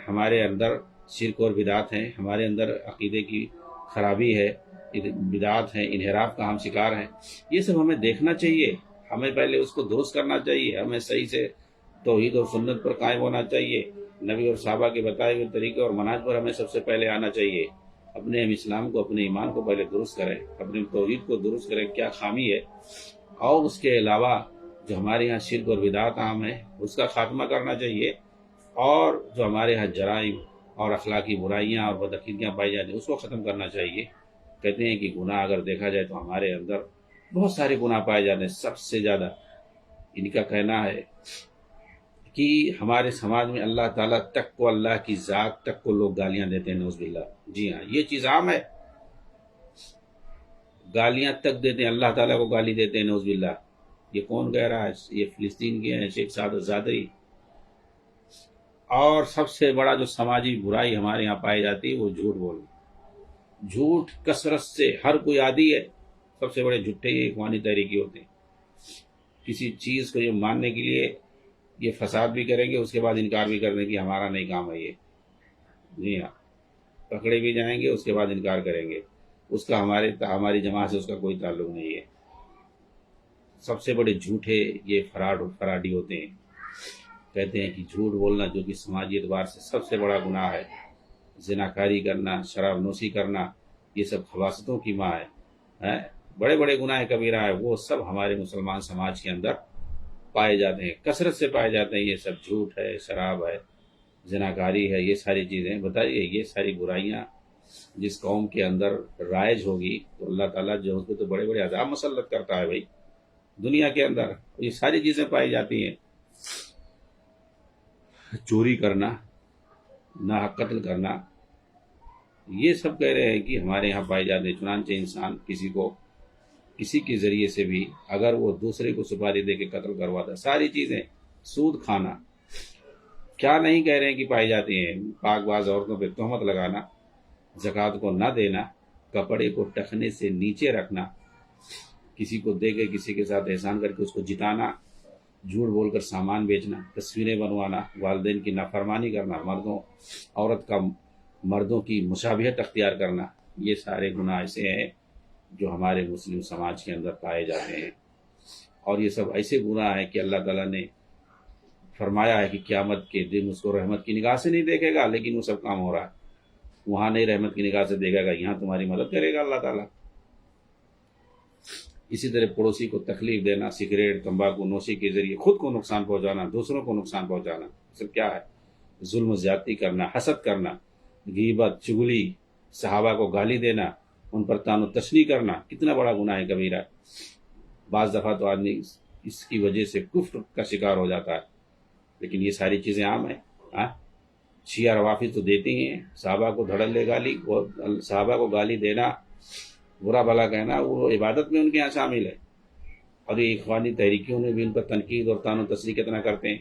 ہمارے اندر شرک اور بدعات ہیں، ہمارے اندر عقیدے کی خرابی ہے، بدعات ہیں، انحراف کا ہم شکار ہیں، یہ سب ہمیں دیکھنا چاہیے، ہمیں پہلے اس کو درست کرنا چاہیے، ہمیں صحیح سے توحید اور سنت پر قائم ہونا چاہیے، نبی اور صحابہ کے بتائے ہوئے طریقے اور منہج پر ہمیں سب سے پہلے آنا چاہیے، اپنے اسلام کو، اپنے ایمان کو پہلے درست کریں، اپنے توحید کو درست کریں، کیا خامی ہے، اور اس کے علاوہ جو ہمارے ہاں شرک اور بدعات عام ہے اس کا خاتمہ کرنا چاہیے، اور جو ہمارے ہاں جرائم اور اخلاقی برائیاں اور بدعقیدیاں پائی جاتی ہیں اس کو ختم کرنا چاہیے۔ کہتے ہیں کہ گناہ اگر دیکھا جائے تو ہمارے اندر بہت سارے گناہ پائے جاتے ہیں، سب سے زیادہ ان کا کہنا ہے کہ ہمارے سماج میں اللہ تعالیٰ تک کو، اللہ کی ذات تک کو لوگ گالیاں دیتے ہیں، نعوذ باللہ۔ جی ہاں، یہ چیز عام ہے، گالیاں تک دیتے ہیں، اللہ تعالیٰ کو گالی دیتے ہیں، نعوذ باللہ۔ یہ کون کہہ رہا ہے؟ یہ فلسطین کے ہیں شیخ سعادت زادری۔ اور سب سے بڑا جو سماجی برائی ہمارے یہاں پائی جاتی ہے وہ جھوٹ بولنا، جھوٹ کثرت سے ہر کوئی عادی ہے. سب سے بڑے جھوٹے یہ اخوانی تحریکی ہوتے ہیں. کسی چیز کو یہ ماننے کے لیے یہ فساد بھی کریں گے، اس کے بعد انکار بھی کر دیں کہ ہمارا نہیں کام ہے یہ. جی ہاں، پکڑے بھی جائیں گے، اس کے بعد انکار کریں گے اس کا ہماری جماعت سے اس کا کوئی تعلق نہیں ہے. سب سے بڑے جھوٹے یہ فراڈی ہوتے ہیں. کہتے ہیں کہ جھوٹ بولنا جو کہ سماجی اعتبار سے سب سے بڑا گناہ ہے، زناکاری کرنا، شراب نوشی کرنا، یہ سب خباثتوں کی ماں ہے. بڑے بڑے گناہ کبیرہ ہے، وہ سب ہمارے مسلمان سماج کے اندر پائے جاتے ہیں، کثرت سے پائے جاتے ہیں. یہ سب جھوٹ ہے، شراب ہے، زناکاری ہے، یہ ساری چیزیں. بتائیے یہ ساری برائیاں جس قوم کے اندر رائج ہوگی تو اللہ تعالیٰ جو اس کو تو بڑے بڑے عذاب مسلط کرتا ہے بھائی دنیا کے اندر. یہ ساری چیزیں پائی جاتی ہیں. چوری کرنا، ناحق قتل کرنا، یہ سب کہہ رہے ہیں کہ ہمارے یہاں پائے جاتے ہیں. چنانچہ انسان کسی کے ذریعے سے بھی اگر وہ دوسرے کو سپاری دے کے قتل کرواتا، ساری چیزیں. سود کھانا، کیا نہیں کہہ رہے ہیں کہ پائی جاتی ہیں. پاک باز عورتوں پہ تہمت لگانا، زکوٰۃ کو نہ دینا، کپڑے کو ٹخنے سے نیچے رکھنا، کسی کو دے کے کسی کے ساتھ احسان کر کے اس کو جتانا، جھوٹ بول کر سامان بیچنا، تصویریں بنوانا، والدین کی نافرمانی کرنا، مردوں کی مشابہت اختیار کرنا، یہ سارے گناہ ایسے ہیں جو ہمارے مسلم سماج کے اندر پائے جاتے ہیں. اور یہ سب ایسے گناہ ہیں کہ اللہ تعالیٰ نے فرمایا ہے کہ قیامت کے دن اس کو رحمت کی نگاہ سے نہیں دیکھے گا، لیکن وہ سب کام ہو رہا ہے. وہاں نہیں رحمت کی نگاہ سے دیکھے گا، یہاں تمہاری مدد کرے گا اللہ تعالیٰ. اسی طرح پڑوسی کو تکلیف دینا، سگریٹ تمباکو نوشی کے ذریعے خود کو نقصان پہنچانا، دوسروں کو نقصان پہنچانا، سب کیا ہے؟ ظلم و زیادتی کرنا، حسد کرنا، غیبت، چغلی، صحابہ کو گالی دینا، ان پر طعن و تشنیع کرنا، کتنا بڑا گناہ ہے کبیرہ. بعض دفعہ تو آدمی اس کی وجہ سے کفر کا شکار ہو جاتا ہے. لیکن یہ ساری چیزیں عام ہیں. شیعہ روافض تو دیتی ہیں صحابہ کو دھڑلے گالی، صحابہ کو گالی دینا، برا بھلا کہنا، وہ عبادت میں ان کے یہاں شامل ہے. اور یہ اخوانی تحریکیوں نے بھی ان پر تنقید اور طعن و تشنیع کتنا کرتے ہیں.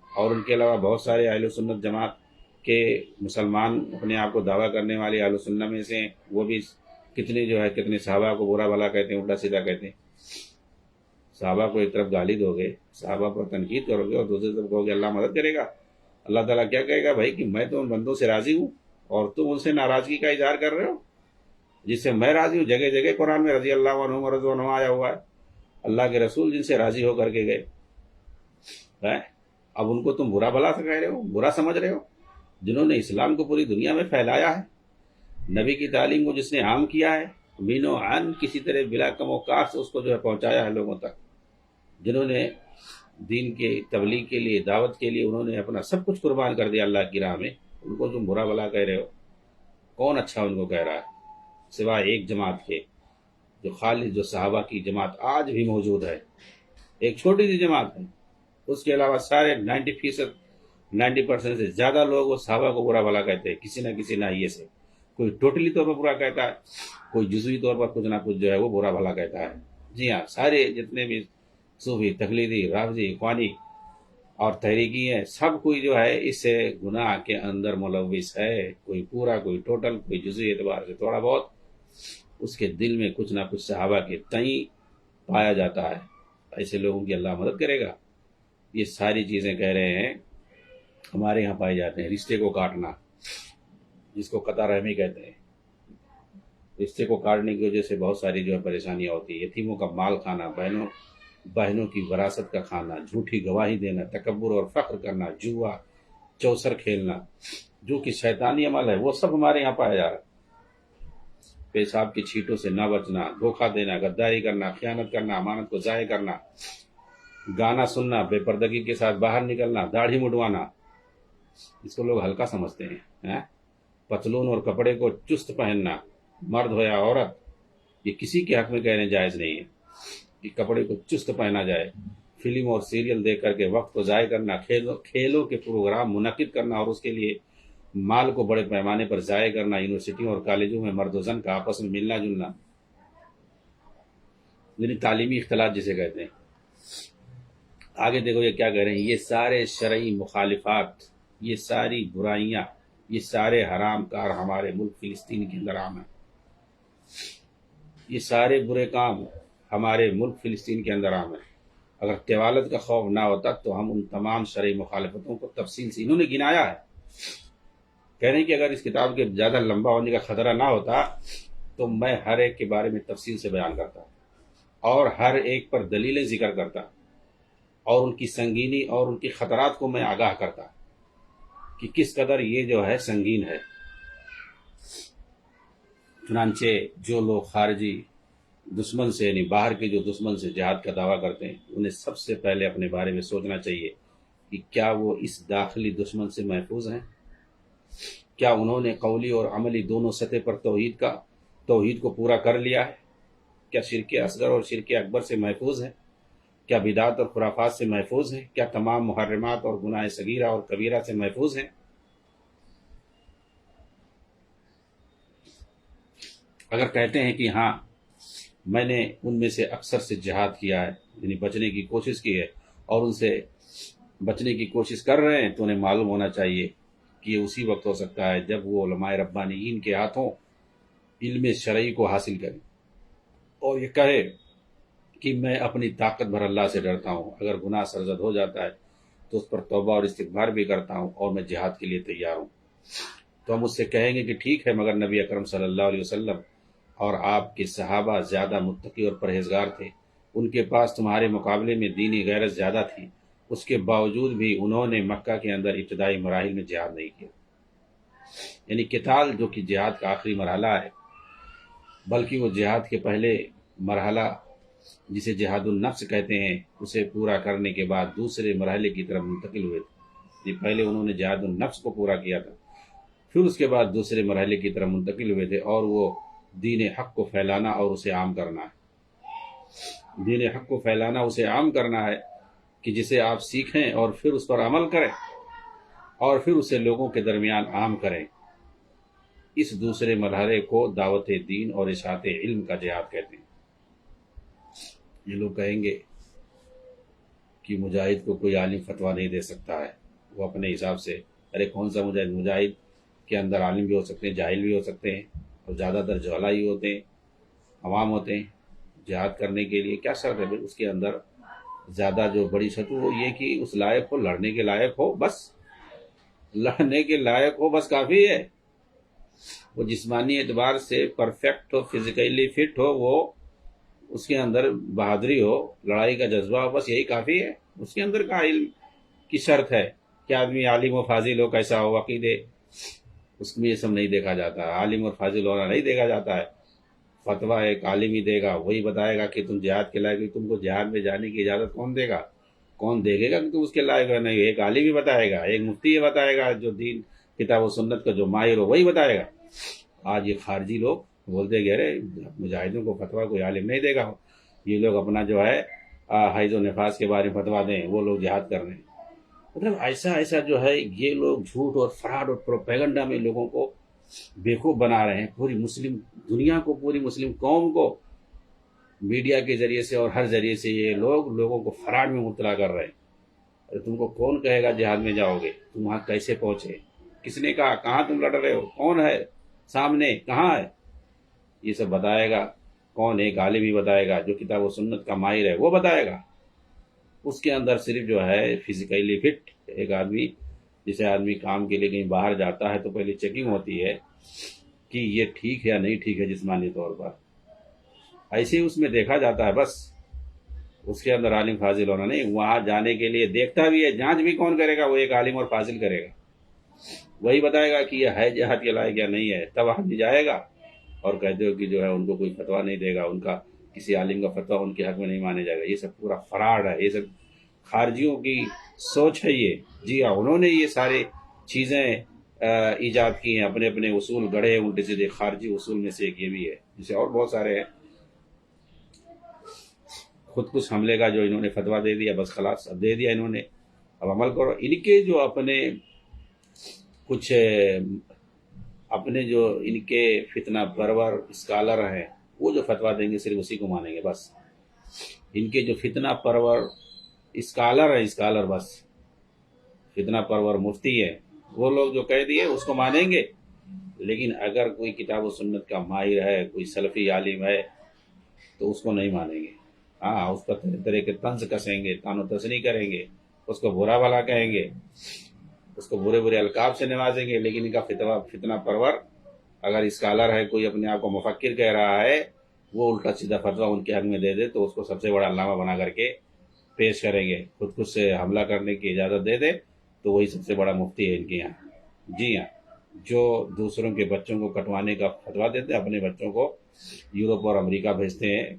اور ان کے علاوہ بہت سارے اہل سنت جماعت کے مسلمان اپنے آپ کو دعویٰ کرنے والے اہل سنت میں سے ہیں، وہ بھی کتنے صحابہ کو برا بھلا کہتے ہیں، الٹا سیدھا کہتے ہیں. صحابہ کو ایک طرف گالی دو گے، صحابہ پر تنقید کرو گے، اور دوسری طرف کہو گے اللہ مدد کرے گا. اللہ تعالیٰ کیا کہے گا بھائی کہ میں تو ان بندوں سے راضی ہوں اور تم ان سے ناراضگی کا اظہار کر رہے ہو. جس سے میں راضی ہوں، جگہ جگہ قرآن میں رضی اللہ عنہم ورضوا عنہ آیا ہوا ہے. اللہ کے رسول جن سے راضی ہو کر کے گئے، اب ان کو تم برا بھلا سے کہہ رہے ہو، برا سمجھ رہے ہو. جنہوں نے اسلام کو پوری دنیا میں پھیلایا ہے، نبی کی تعلیم کو جس نے عام کیا ہے، مین و عن کسی طرح بلا کم و کاف سے اس کو پہنچایا ہے لوگوں تک، جنہوں نے دین کے تبلیغ کے لیے، دعوت کے لیے انہوں نے اپنا سب کچھ قربان کر دیا اللہ کی راہ میں، ان کو تم برا بھلا کہہ رہے ہو. کون اچھا ان کو کہہ رہا ہے سوائے ایک جماعت کے، جو صحابہ کی جماعت آج بھی موجود ہے. ایک چھوٹی سی جماعت ہے، اس کے علاوہ سارے 90% سے زیادہ لوگ وہ صحابہ کو برا بھلا کہتے ہیں کسی نہ کسی ناحیے سے. کوئی ٹوٹلی طور پر برا کہتا ہے، کوئی جزوی طور پر کچھ نہ کچھ وہ برا بھلا کہتا ہے. جی ہاں، سارے جتنے بھی صوفی، تقلیدی، رافضی، اخوانی اور تحریکی ہیں، سب کوئی اس گناہ کے اندر ملوث ہے. کوئی پورا، کوئی ٹوٹل، کوئی جزوی اعتبار سے تھوڑا بہت اس کے دل میں کچھ نہ کچھ صحابہ کے تئیں پایا جاتا ہے. ایسے لوگوں کی اللہ مدد کرے گا. یہ ساری چیزیں کہہ رہے ہیں ہمارے یہاں پائے جاتے ہیں. رشتے کو کاٹنا، جس کو قطع رحمی کہتے ہیں، رشتے کو کاٹنے کی وجہ سے بہت ساری پریشانیاں ہوتی ہیں. یتیموں کا مال کھانا، بہنوں کی وراثت کا کھانا، جھوٹی گواہی دینا، تکبر اور فخر کرنا، جوا، چوسر کھیلنا، جو کہ شیطانی عمل ہے، وہ سب ہمارے یہاں پایا جا رہا ہے. پیشاب کی چھینٹوں سے نہ بچنا، دھوکہ دینا، غداری کرنا، خیانت کرنا، امانت کو ضائع کرنا، گانا سننا، بے پردگی کے ساتھ باہر نکلنا، داڑھی مڈوانا، اس کو لوگ ہلکا سمجھتے ہیں. پتلون اور کپڑے کو چست پہننا، مرد ہو یا عورت، یہ کسی کے حق میں کہنے جائز نہیں ہے کہ کپڑے کو چست پہنا جائے. فلم اور سیریل دیکھ کر کے وقت کو ضائع کرنا، کھیلوں کے پروگرام منعقد کرنا اور اس کے لیے مال کو بڑے پیمانے پر ضائع کرنا، یونیورسٹیوں اور کالجوں میں مرد و زن کا آپس میں ملنا جلنا، یعنی تعلیمی اختلاط جسے کہتے ہیں. آگے دیکھو یہ کیا کہہ رہے ہیں، یہ سارے شرعی مخالفات، یہ ساری برائیاں یہ سارے حرام کار ہمارے ملک فلسطین کے اندر عام ہیں، یہ سارے برے کام ہمارے ملک فلسطین کے اندر عام ہیں۔ اگر طوالت کا خوف نہ ہوتا تو ہم ان تمام شرعی مخالفتوں کو تفصیل سے انہوں نے گنایا ہے۔ کہہ رہے ہیں کہ اگر اس کتاب کے زیادہ لمبا ہونے کا خطرہ نہ ہوتا تو میں ہر ایک کے بارے میں تفصیل سے بیان کرتا اور ہر ایک پر دلیلیں ذکر کرتا اور ان کی سنگینی اور ان کی خطرات کو میں آگاہ کرتا کہ کس قدر یہ جو ہے سنگین ہے۔ چنانچہ جو لوگ خارجی دشمن سے یعنی باہر کے جو دشمن سے جہاد کا دعویٰ کرتے ہیں انہیں سب سے پہلے اپنے بارے میں سوچنا چاہیے کہ کیا وہ اس داخلی دشمن سے محفوظ ہیں؟ کیا انہوں نے قولی اور عملی دونوں سطح پر توحید کو پورا کر لیا ہے؟ کیا شرک اصغر اور شرک اکبر سے محفوظ ہیں؟ کیا بدعت اور خرافات سے محفوظ ہیں؟ کیا تمام محرمات اور گناہ صغیرہ اور کبیرہ سے محفوظ ہیں؟ اگر کہتے ہیں کہ ہاں میں نے ان میں سے اکثر سے جہاد کیا ہے یعنی بچنے کی کوشش کی ہے اور ان سے بچنے کی کوشش کر رہے ہیں تو انہیں معلوم ہونا چاہیے کہ یہ اسی وقت ہو سکتا ہے جب وہ علماء ربانیین کے ہاتھوں علم شرعی کو حاصل کریں اور یہ کہے کہ میں اپنی طاقت بھر اللہ سے ڈرتا ہوں، اگر گناہ سرزد ہو جاتا ہے تو اس پر توبہ اور استغفار بھی کرتا ہوں اور میں جہاد کے لیے تیار ہوں۔ تو ہم اس سے کہیں گے کہ ٹھیک ہے، مگر نبی اکرم صلی اللہ علیہ وسلم اور آپ کے صحابہ زیادہ متقی اور پرہیزگار تھے، ان کے پاس تمہارے مقابلے میں دینی غیرت زیادہ تھی، اس کے باوجود بھی انہوں نے مکہ کے اندر ابتدائی مراحل میں جہاد نہیں کیا، یعنی قتال جو کہ جہاد کا آخری مرحلہ ہے، بلکہ وہ جہاد کے پہلے مرحلہ جسے جہاد النفس کہتے ہیں اسے پورا کرنے کے بعد دوسرے مرحلے کی طرف منتقل ہوئے تھے۔ پہلے انہوں نے جہاد النفس کو پورا کیا تھا، پھر اس کے بعد دوسرے مرحلے کی طرف منتقل ہوئے تھے، اور وہ دین حق کو پھیلانا اور اسے عام کرنا ہے۔ دین حق کو پھیلانا اسے عام کرنا ہے کہ جسے آپ سیکھیں اور پھر اس پر عمل کریں اور پھر اسے لوگوں کے درمیان عام کریں۔ اس دوسرے مرحلے کو دعوت دین اور اشاعت علم کا جہاد کہتے ہیں۔ یہ لوگ کہیں گے کہ مجاہد کو کوئی عالم فتویٰ نہیں دے سکتا ہے، وہ اپنے حساب سے، ارے کون سا مجاہد کے اندر عالم بھی ہو سکتے ہیں، جاہل بھی ہو سکتے ہیں، اور زیادہ تر جہلا ہی ہوتے ہیں، عوام ہوتے ہیں۔ جہاد کرنے کے لیے کیا شرط ہے؟ اس کے اندر زیادہ جو بڑی شرط وہ یہ کہ اس لائق ہو، لڑنے کے لائق ہو، بس لڑنے کے لائق ہو، بس کافی ہے۔ وہ جسمانی اعتبار سے پرفیکٹ ہو، فزیکلی فٹ ہو، وہ اس کے اندر بہادری ہو، لڑائی کا جذبہ ہو، بس یہی کافی ہے۔ اس کے اندر کا علم کی شرط ہے کہ آدمی عالم و فاضل ہو، کیسا ہو، عقیدے، اس میں یہ سب نہیں دیکھا جاتا۔ عالم اور فاضل ہونا نہیں دیکھا جاتا ہے، فتویٰ ایک عالم ہی دے گا، وہی بتائے گا کہ تم جہاد کے لائق ہو۔ تم کو جہاد میں جانے کی اجازت کون دے گا؟ کون دیکھے گا کہ تم اس کے لائق ہو؟ نہیں، ایک عالم ہی بتائے گا، ایک مفتی یہ بتائے گا، جو دین کتاب و سنت کا جو ماہر ہو وہی بتائے گا۔ آج یہ خارجی لوگ بولتے کہ ارے مجاہدوں کو فتویٰ کوئی عالم نہیں دے گا، یہ لوگ اپنا جو ہے حیض و نفاس کے بارے میں فتویٰ دیں، وہ لوگ جہاد کر رہے ہیں۔ مطلب ایسا جو ہے یہ لوگ جھوٹ اور فراڈ اور پروپیگنڈا میں لوگوں کو بیوقوف بنا رہے ہیں۔ پوری مسلم دنیا کو، پوری مسلم قوم کو میڈیا کے ذریعے سے اور ہر ذریعے سے یہ لوگوں کو فراڈ میں مبتلا کر رہے ہیں۔ تم کو کون کہے گا جہاد میں جاؤ گے؟ تم وہاں کیسے پہنچے؟ کس نے کہا؟ کہاں تم لڑ رہے ہو؟ کون ہے سامنے؟ کہاں ہے؟ یہ سب بتائے گا کون؟ ایک عالم ہی بتائے گا، جو کتاب و سنت کا ماہر ہے وہ بتائے گا۔ اس کے اندر صرف جو ہے فزیکلی فٹ ایک آدمی، جسے آدمی کام کے لیے کہیں باہر جاتا ہے تو پہلے چیکنگ ہوتی ہے کہ یہ ٹھیک ہے یا نہیں ٹھیک ہے جسمانی طور پر، ایسے ہی اس میں دیکھا جاتا ہے، بس اس کے اندر عالم فاضل ہونا نہیں۔ وہاں جانے کے لیے دیکھتا بھی ہے، جانچ بھی کون کرے گا؟ وہ ایک عالم اور فاضل کرے گا، وہی بتائے گا کہ یہ ہے جہاد کے لائق یا نہیں ہے۔ تب آدمی جائے گا اور کہتے ہو کہ جو ہے ان کو کوئی فتویٰ نہیں دے گا، ان کا کسی عالم کا فتویٰ ان کے حق میں نہیں مانے جائے گا۔ یہ سب پورا فراڈ ہے، یہ سب خارجیوں کی سوچ ہے یہ۔ جی ہاں، انہوں نے یہ سارے چیزیں ایجاد کی ہیں، اپنے اپنے اصول گڑھے ہیں الٹے سیدھے۔ خارجی اصول میں سے ایک یہ بھی ہے، جسے اور بہت سارے ہیں۔ خود کش حملے کا جو انہوں نے فتویٰ دے دیا، بس خلاص اب دے دیا انہوں نے، اب عمل کرو۔ ان کے جو اپنے کچھ اپنے جو ان کے فتنہ پرور اسکالر ہیں، وہ جو فتویٰ دیں گے صرف اسی کو مانیں گے، بس۔ ان کے جو فتنہ پرور اسکالر ہیں، اسکالر بس، فتنہ پرور مفتی ہیں، وہ لوگ جو کہہ دیے اس کو مانیں گے، لیکن اگر کوئی کتاب و سنت کا ماہر ہے، کوئی سلفی عالم ہے، تو اس کو نہیں مانیں گے۔ ہاں، اس پر طرح طرح کے طنز کسیں گے، تان و تشنیع کریں گے، اس کو برا بھلا کہیں گے، اس کو برے برے القاب سے نوازیں گے، لیکن ان کا فتنہ پرور اگر اسکالر ہے، کوئی اپنے آپ کو مفکر کہہ رہا ہے، وہ الٹا سیدھا فتویٰ ان کے حق میں دے دے تو اس کو سب سے بڑا علامہ بنا کر کے پیش کریں گے۔ خود سے حملہ کرنے کی اجازت دے دے تو وہی سب سے بڑا مفتی ہے ان کے یہاں۔ جی ہاں، جو دوسروں کے بچوں کو کٹوانے کا فتویٰ دیتے ہیں، اپنے بچوں کو یورپ اور امریکہ بھیجتے ہیں۔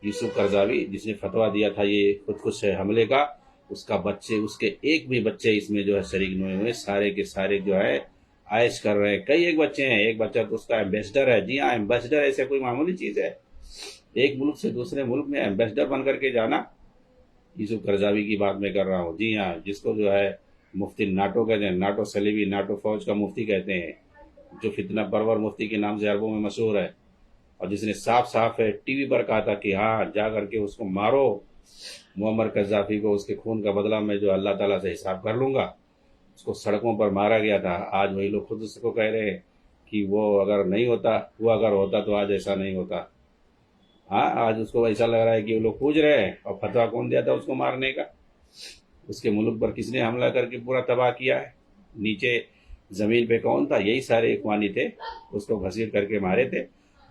یوسف قرضاوی جس نے فتویٰ دیا تھا یہ خود سے حملے کا، اس کا بچے، اس کے ایک بھی بچے اس میں جو ہے شریک نہیں ہوئے، سارے کے سارے جو ہے عائش کر رہے ہیں۔ کئی ایک بچے ہیں، ایک بچہ تو اس کا ایمبیسڈر ہے۔ جی ہاں، ایمبیسڈر ایسے کوئی معمولی چیز ہے؟ ایک ملک سے دوسرے ملک میں ایمبیسڈر بن کر کے جانا۔ یوسف قرضاوی کی بات میں کر رہا ہوں۔ جی ہاں، جس کو جو ہے مفتی ناٹو کہتے ہیں، ناٹو صلیبی، ناٹو فوج کا مفتی کہتے ہیں، جو فتنہ پرور مفتی کے نام سے عربوں میں مشہور ہے، اور جس نے صاف صاف ٹی وی پر کہا تھا کہ ہاں جا کر کے اس کو مارو، معمر قذافی کو، اس کے خون کا بدلہ میں جو اللہ تعالیٰ سے حساب کر لوں گا۔ اس کو سڑکوں پر مارا گیا تھا۔ آج وہی لوگ خود اس کو کہہ رہے ہیں کہ وہ اگر نہیں ہوتا، وہ اگر ہوتا تو آج ایسا نہیں ہوتا۔ ہاں، آج اس کو ایسا لگ رہا ہے کہ وہ لوگ پوچھ رہے ہیں، اور فتویٰ کون دیا تھا اس کو مارنے کا؟ اس کے ملک پر کس نے حملہ کر کے پورا تباہ کیا ہے؟ نیچے زمین پہ کون تھا؟ یہی سارے اخوانی تھے، اس کو گھسیٹ کر کے مارے تھے۔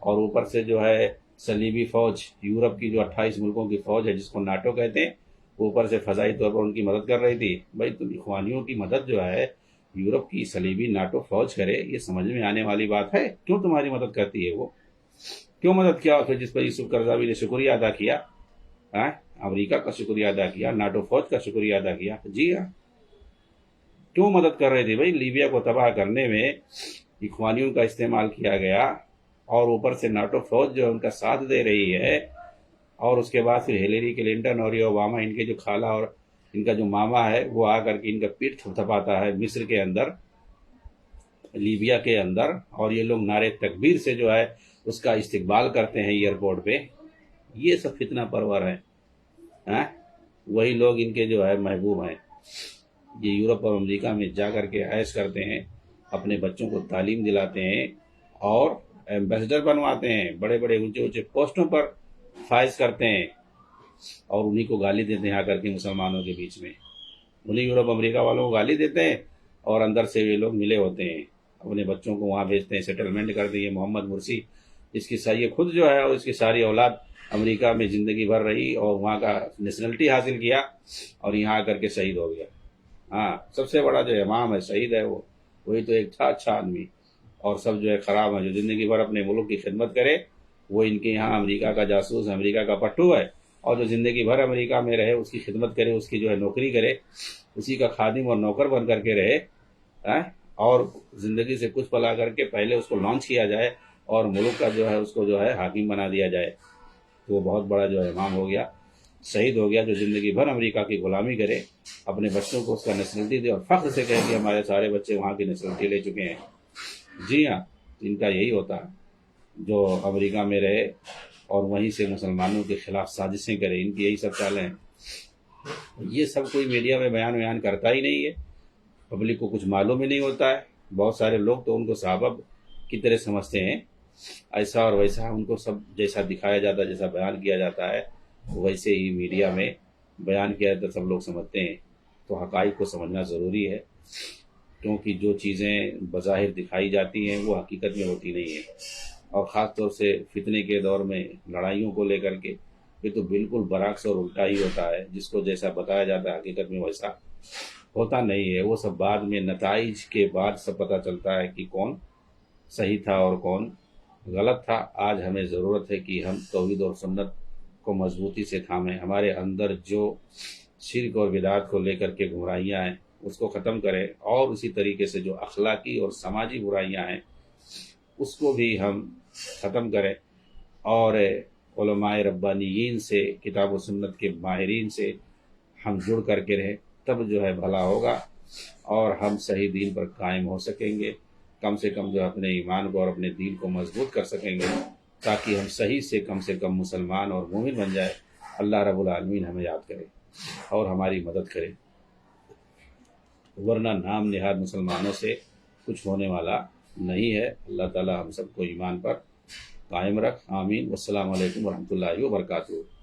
اور اوپر سے جو ہے صلیبی فوج، یورپ کی جو 28 ملکوں کی فوج ہے جس کو ناٹو کہتے ہیں، اوپر سے فضائی طور پر ان کی مدد کر رہی تھی۔ بھائی تم اخوانیوں کی مدد جو ہے یورپ کی صلیبی ناٹو فوج کرے، یہ سمجھ میں آنے والی بات ہے؟ کیوں تمہاری مدد کرتی ہے وہ؟ کیوں مدد کیا؟ پھر جس پر یوسف قرضاوی نے شکریہ ادا کیا، امریکہ کا شکریہ ادا کیا، ناٹو فوج کا شکریہ ادا کیا۔ جی ہاں، کیوں مدد کر رہے تھے بھائی؟ لیبیا کو تباہ کرنے میں اخوانیوں کا استعمال کیا گیا، اور اوپر سے ناٹو فوج جو ان کا ساتھ دے رہی ہے، اور اس کے بعد پھر ہلیری کلنٹن اور یہ اوباما، ان کے جو خالہ اور ان کا جو ماما ہے، وہ آ کر کے ان کا پیٹ تھپتھپاتا ہے مصر کے اندر، لیبیا کے اندر، اور یہ لوگ نعرے تکبیر سے جو ہے اس کا استقبال کرتے ہیں ایئرپورٹ پہ۔ یہ سب فتنہ پرور ہیں۔ وہی لوگ ان کے جو ہے محبوب ہیں۔ یہ یورپ اور امریکہ میں جا کر کے عیش کرتے ہیں، اپنے بچوں کو تعلیم دلاتے ہیں، اور ایمبیسڈر بنواتے ہیں، بڑے بڑے اونچے اونچے پوسٹوں پر فائز کرتے ہیں، اور انہی کو گالی دیتے ہیں آ کر کے مسلمانوں کے بیچ میں۔ انہی یورپ امریکہ والوں کو گالی دیتے ہیں، اور اندر سے یہ لوگ ملے ہوتے ہیں، اپنے بچوں کو وہاں بھیجتے ہیں، سیٹلمنٹ کر دیے۔ محمد مرسی، اس کی یہ خود جو ہے اور اس کی ساری اولاد امریکہ میں زندگی بھر رہی، اور وہاں کا نیشنلٹی حاصل کیا، اور یہاں آ کر کے شہید ہو گیا۔ ہاں، سب سے بڑا جو امام ہے، شہید ہے وہ، وہی تو ایک تھا اچھا آدمی، اور سب جو ہے خراب ہے۔ جو زندگی بھر اپنے ملک کی خدمت کرے وہ ان کے یہاں امریکہ کا جاسوس، امریکہ کا پٹھو ہے، اور جو زندگی بھر امریکہ میں رہے، اس کی خدمت کرے، اس کی جو ہے نوکری کرے، اسی کا خادم اور نوکر بن کر کے رہے، اور زندگی سے کچھ پلا کر کے پہلے اس کو لانچ کیا جائے، اور ملک کا جو ہے اس کو جو ہے حاکم بنا دیا جائے، تو وہ بہت بڑا جو ہے امام ہو گیا، شہید ہو گیا۔ جو زندگی بھر امریکہ کی غلامی کرے، اپنے بچوں کو اس کا نیشنلٹی دے، اور فخر سے کہے کہ ہمارے سارے بچے وہاں کی نیشنلٹی لے چکے ہیں۔ جی ہاں، ان کا یہی ہوتا ہے، جو امریکہ میں رہے اور وہیں سے مسلمانوں کے خلاف سازشیں کرے، ان کی یہی سب چالیں ہیں۔ یہ سب کوئی میڈیا میں بیان کرتا ہی نہیں ہے، پبلک کو کچھ معلوم ہی نہیں ہوتا ہے۔ بہت سارے لوگ تو ان کو صحابہ کی طرح سمجھتے ہیں، ایسا اور ویسا ان کو سب جیسا دکھایا جاتا ہے، جیسا بیان کیا جاتا ہے، ویسے ہی میڈیا میں بیان کیا جاتا ہے، سب لوگ سمجھتے ہیں۔ تو حقائق کو سمجھنا ضروری ہے، کیونکہ جو چیزیں بظاہر دکھائی جاتی ہیں وہ حقیقت میں ہوتی نہیں ہیں، اور خاص طور سے فتنے کے دور میں لڑائیوں کو لے کر کے یہ تو بالکل برعکس اور الٹا ہی ہوتا ہے۔ جس کو جیسا بتایا جاتا ہے حقیقت میں ویسا ہوتا نہیں ہے۔ وہ سب بعد میں نتائج کے بعد سب پتہ چلتا ہے کہ کون صحیح تھا اور کون غلط تھا۔ آج ہمیں ضرورت ہے کہ ہم توحید اور سنت کو مضبوطی سے تھامیں، ہمارے اندر جو شرک اور بدعات کو لے کر کے گمراہیاں ہیں اس کو ختم کریں، اور اسی طریقے سے جو اخلاقی اور سماجی برائیاں ہیں اس کو بھی ہم ختم کریں، اور علماء ربانیین سے، کتاب و سنت کے ماہرین سے ہم جڑ کر کے رہیں، تب جو ہے بھلا ہوگا، اور ہم صحیح دین پر قائم ہو سکیں گے، کم سے کم جو اپنے ایمان کو اور اپنے دین کو مضبوط کر سکیں گے، تاکہ ہم صحیح سے کم مسلمان اور مومن بن جائے۔ اللہ رب العالمین ہمیں یاد کرے اور ہماری مدد کرے۔ ورنہ نام نہاد مسلمانوں سے کچھ ہونے والا نہیں ہے۔ اللہ تعالی ہم سب کو ایمان پر قائم رکھ، آمین۔ والسلام علیکم ورحمۃ اللہ وبرکاتہ۔